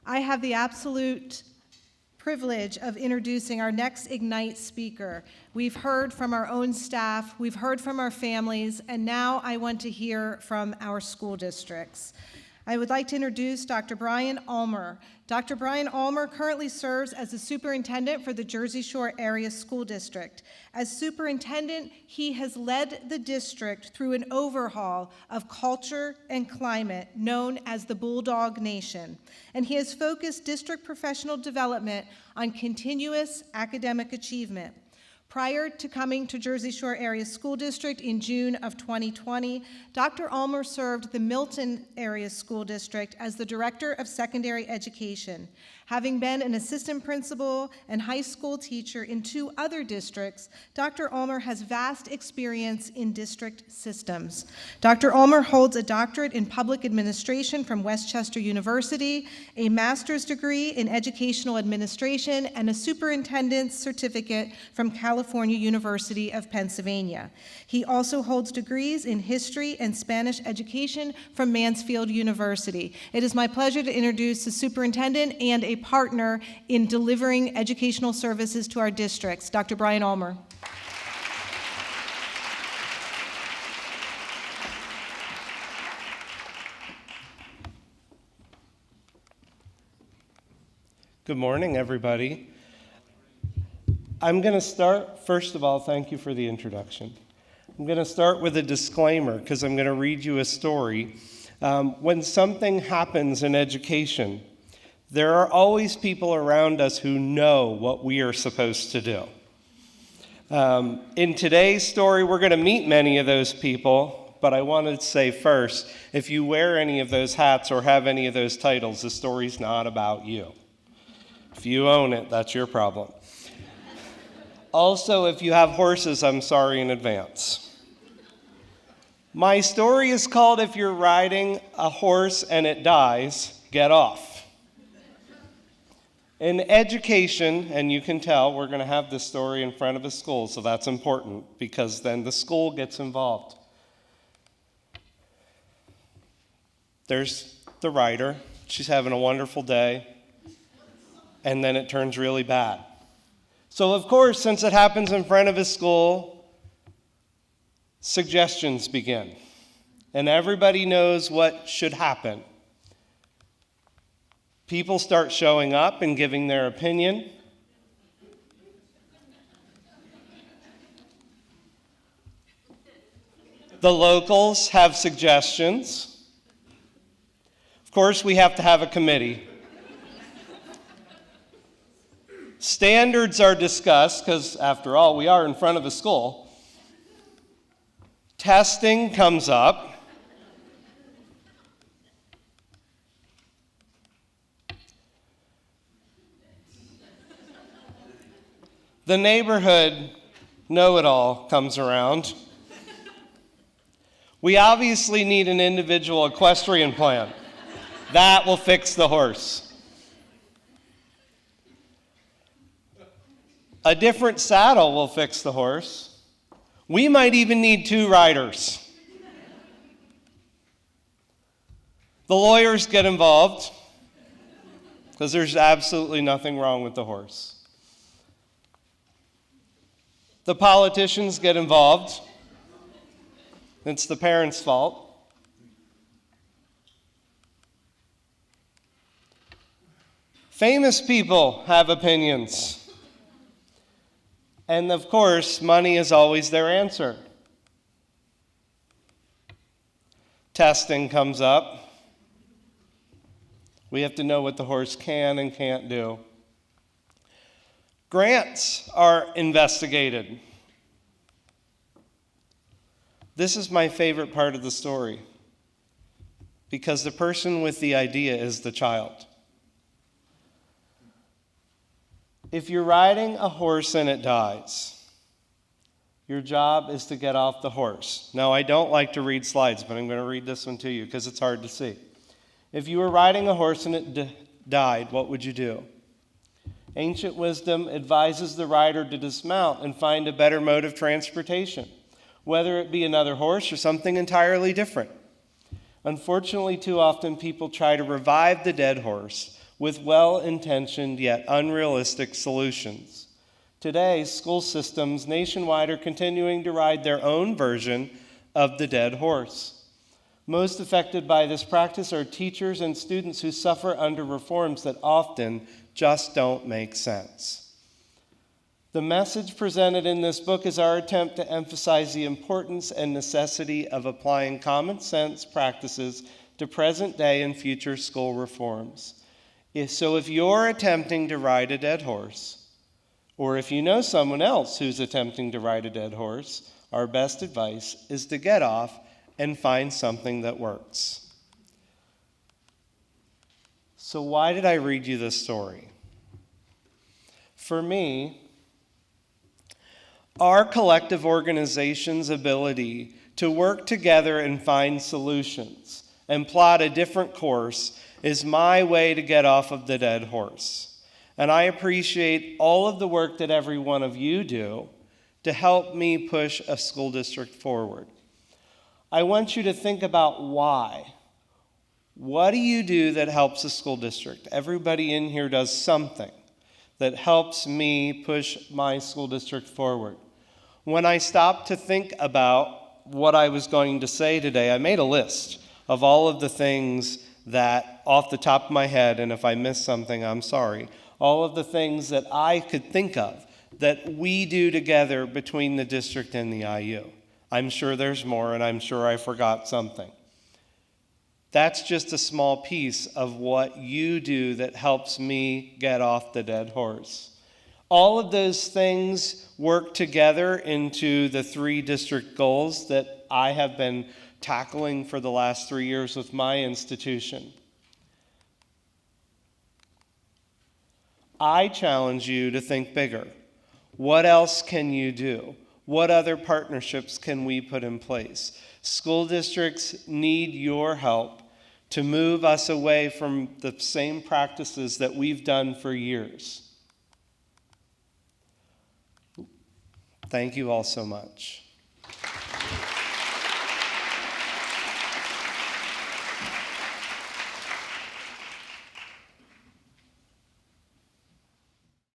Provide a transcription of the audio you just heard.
I have the absolute privilege of introducing our next Ignite speaker. We've heard from our own staff, we've heard from our families, and now I want to hear from our school districts. I would like to introduce Dr. Brian Ulmer. Dr. Brian Ulmer currently serves as the superintendent for the Jersey Shore Area School District. As superintendent, he has led the district through an overhaul of culture and climate known as the Bulldog Nation, and he has focused district professional development on continuous academic achievement. Prior to coming to Jersey Shore Area School District in June of 2020, Dr. Ulmer served the Milton Area School District as the Director of Secondary Education. Having been an assistant principal and high school teacher in 2 other districts, Dr. Ulmer has vast experience in district systems. Dr. Ulmer holds a doctorate in public administration from Westchester University, a master's degree in educational administration, and a superintendent's certificate from California University of Pennsylvania. He also holds degrees in history and Spanish education from Mansfield University. It is my pleasure to introduce the superintendent and a partner in delivering educational services to our districts, Dr. Brian Ulmer. Good morning, everybody. I'm going to start, first of all, thank you for the introduction. I'm going to start with a disclaimer because I'm going to read you a story. When something happens in education, there are always people around us who know what we are supposed to do. In today's story, we're going to meet many of those people, but I wanted to say first, if you wear any of those hats or have any of those titles, the story's not about you. If you own it, that's your problem. Also, if you have horses, I'm sorry in advance. My story is called If You're Riding a Horse and It Dies, Get Off. In education, and you can tell, we're going to have this story in front of a school, so that's important because then the school gets involved. There's the rider. She's having a wonderful day, and then it turns really bad. So, of course, since it happens in front of a school, suggestions begin, and everybody knows what should happen. People start showing up and giving their opinion. The locals have suggestions. Of course, we have to have a committee. Standards are discussed, because after all, we are in front of a school. Testing comes up. The neighborhood know-it-all comes around. We obviously need an individual equestrian plan. That will fix the horse. A different saddle will fix the horse. We might even need 2 riders. The lawyers get involved because there's absolutely nothing wrong with the horse. The politicians get involved. It's the parents' fault. Famous people have opinions. And of course, money is always their answer. Testing comes up. We have to know what the horse can and can't do. Grants are investigated. This is my favorite part of the story because the person with the idea is the child. If you're riding a horse and it dies, your job is to get off the horse. Now, I don't like to read slides, but I'm going to read this one to you because it's hard to see. If you were riding a horse and it died, what would you do? Ancient wisdom advises the rider to dismount and find a better mode of transportation, whether it be another horse or something entirely different. Unfortunately, too often people try to revive the dead horse with well-intentioned yet unrealistic solutions. Today, school systems nationwide are continuing to ride their own version of the dead horse. Most affected by this practice are teachers and students who suffer under reforms that often just don't make sense. The message presented in this book is our attempt to emphasize the importance and necessity of applying common sense practices to present day and future school reforms. So if you're attempting to ride a dead horse, or if you know someone else who's attempting to ride a dead horse, our best advice is to get off and find something that works. So why did I read you this story? For me, our collective organization's ability to work together and find solutions and plot a different course is my way to get off of the dead horse. And I appreciate all of the work that every one of you do to help me push a school district forward. I want you to think about why. What do you do that helps a school district? Everybody in here does something that helps me push my school district forward. When I stopped to think about what I was going to say today, I made a list of all of the things that, off the top of my head, and if I missed something, I'm sorry, all of the things that I could think of that we do together between the district and the IU. I'm sure there's more, and I'm sure I forgot something. That's just a small piece of what you do that helps me get off the dead horse. All of those things work together into the 3 district goals that I have been tackling for the last 3 years with my institution. I challenge you to think bigger. What else can you do? What other partnerships can we put in place? School districts need your help to move us away from the same practices that we've done for years. Thank you all so much.